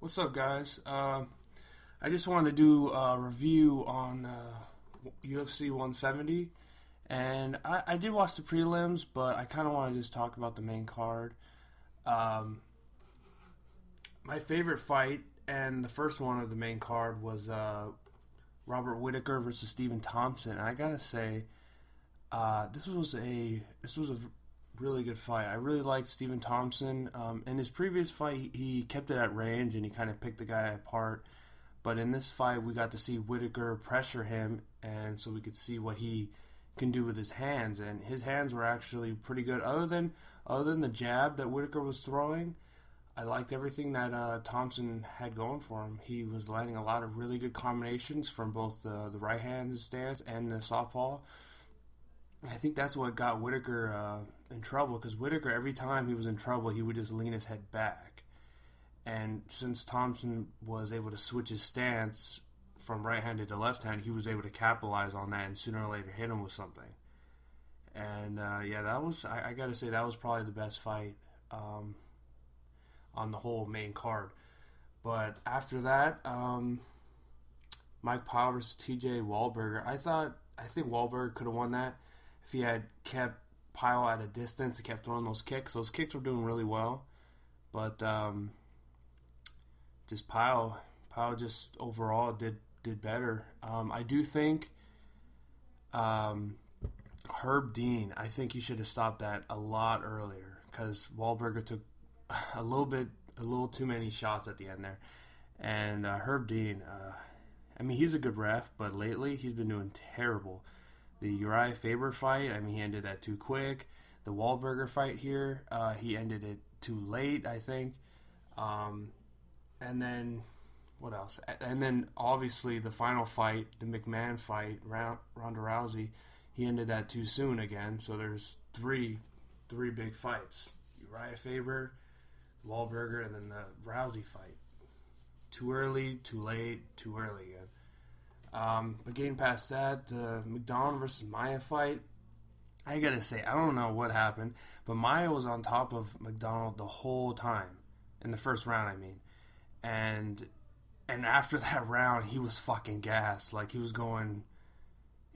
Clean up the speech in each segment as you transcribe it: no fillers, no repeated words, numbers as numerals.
What's up, guys? I just wanted to do a review on UFC 170, and I did watch the prelims, but I kind of want to just talk about the main card. Um, my favorite fight and the first one of the main card was Robert Whitaker versus Stephen Thompson, and I gotta say, this was a really good fight. I really liked Stephen Thompson. In his previous fight, he kept it at range and he kind of picked the guy apart. But in this fight, we got to see Whitaker pressure him, and so we could see what he can do with his hands. And his hands were actually pretty good. Other than the jab that Whitaker was throwing, I liked everything that Thompson had going for him. He was landing a lot of really good combinations from both the right hand stance and the southpaw. I think that's what got Whitaker in trouble, because Whitaker, every time he was in trouble, he would just lean his head back. And since Thompson was able to switch his stance from right-handed to left-handed, he was able to capitalize on that and sooner or later hit him with something. And that was, I got to say, that was probably the best fight on the whole main card. But after that, Mike Powell versus TJ Wahlberger, I think Wahlberger could have won that if he had kept Pyle at a distance and kept throwing those kicks. Those kicks were doing really well. But just Pyle just overall did better. I do think Herb Dean, I think he should have stopped that a lot earlier, because Wahlberger took a little too many shots at the end there. And Herb Dean, he's a good ref, but lately he's been doing terrible. The Uriah Faber fight, he ended that too quick. The Wahlberger fight here, he ended it too late, I think. And then, what else? And then, obviously, the final fight, the McMahon fight, Ronda Rousey, he ended that too soon again. So there's three big fights. Uriah Faber, Wahlberger, and then the Rousey fight. Too early, too late, too early again. But getting past that, the MacDonald versus Maia fight, I gotta say, I don't know what happened, but Maia was on top of MacDonald the whole time. In the first round, And after that round, he was fucking gassed. Like, he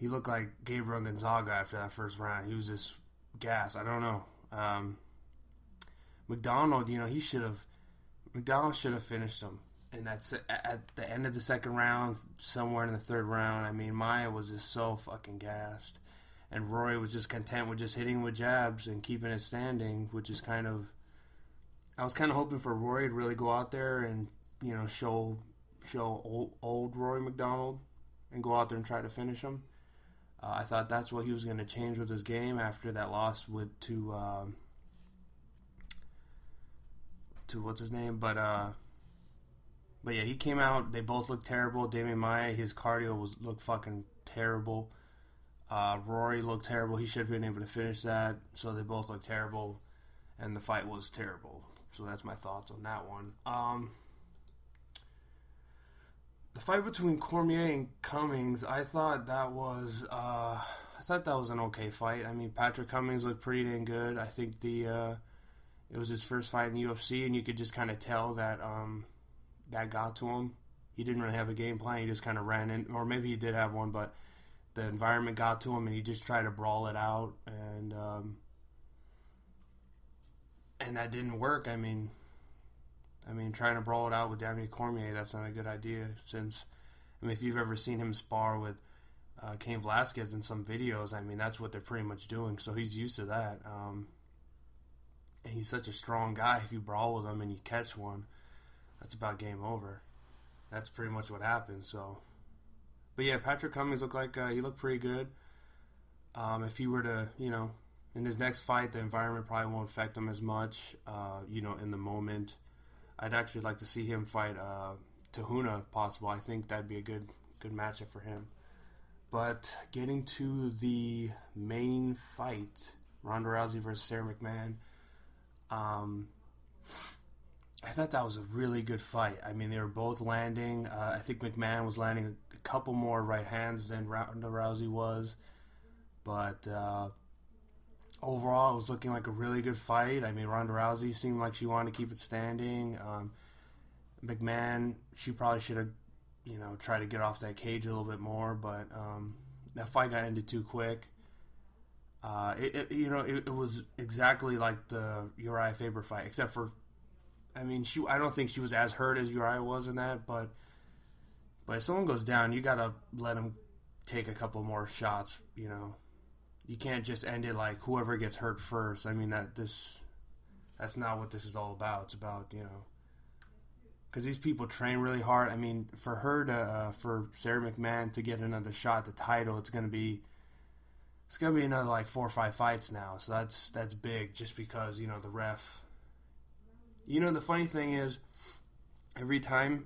looked like Gabriel Gonzaga after that first round. He was just gassed. I don't know. MacDonald, MacDonald should have finished him. And that's at the end of the second round, somewhere in the third round. Maia was just so fucking gassed. And Roy was just content with just hitting with jabs and keeping it standing, which is I was kind of hoping for Roy to really go out there and, show old Roy MacDonald and go out there and try to finish him. I thought that's what he was going to change with his game after that loss to what's his name, but yeah, he came out. They both looked terrible. Damian Maia, his cardio looked fucking terrible. Rory looked terrible. He should have been able to finish that. So they both looked terrible, and the fight was terrible. So that's my thoughts on that one. The fight between Cormier and Cummins, I thought that was an okay fight. Patrick Cummins looked pretty dang good. I think it was his first fight in the UFC, and you could just kind of tell that that got to him. He didn't really have a game plan. He just kind of ran in, or maybe he did have one, but the environment got to him, and he just tried to brawl it out, and that didn't work. Trying to brawl it out with Daniel Cormier, that's not a good idea, since, if you've ever seen him spar with Cain Velasquez in some videos, that's what they're pretty much doing, so he's used to that. And he's such a strong guy. If you brawl with him and you catch one, that's about game over. That's pretty much what happened, so. But yeah, Patrick Cummins looked like he looked pretty good. If he were to, in his next fight, the environment probably won't affect him as much, in the moment. I'd actually like to see him fight Tahuna if possible. I think that'd be a good matchup for him. But getting to the main fight, Ronda Rousey versus Sarah McMahon, I thought that was a really good fight. They were both landing. I think McMahon was landing a couple more right hands than Ronda Rousey was. But overall, it was looking like a really good fight. Ronda Rousey seemed like she wanted to keep it standing. McMahon, she probably should have, tried to get off that cage a little bit more, but that fight got ended too quick. It was exactly like the Uriah Faber fight, except for, I don't think she was as hurt as Uriah was in that, but if someone goes down, you gotta let them take a couple more shots. You can't just end it like whoever gets hurt first. That's not what this is all about. It's about because these people train really hard. For her for Sarah McMahon to get another shot at the title, it's gonna be another like 4 or 5 fights now. So that's big, just because the ref. The funny thing is, every time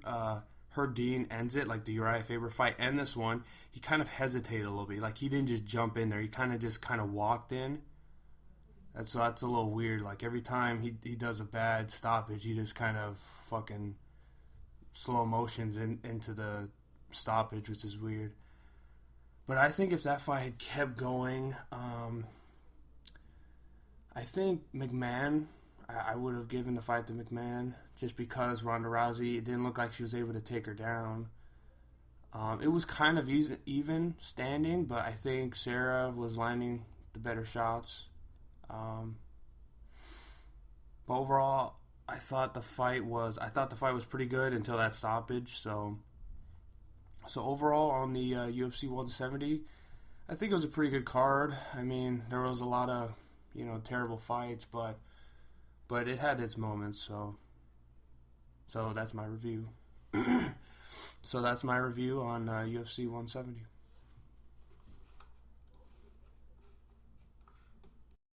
Herb Dean ends it, like the Uriah Faber fight and this one, he kind of hesitated a little bit. Like, he didn't just jump in there. He kind of walked in. That's a little weird. Like, every time he does a bad stoppage, he just kind of fucking slow motions into the stoppage, which is weird. But I think if that fight had kept going, I think McMahon, I would have given the fight to McMahon, just because Ronda Rousey, it didn't look like she was able to take her down. It was kind of even standing, but I think Sarah was landing the better shots. But overall, I thought the fight was pretty good until that stoppage. So overall, on the UFC 170, I think it was a pretty good card. There was a lot of terrible fights, but it had its moments. So that's my review. So that's my review on UFC 170.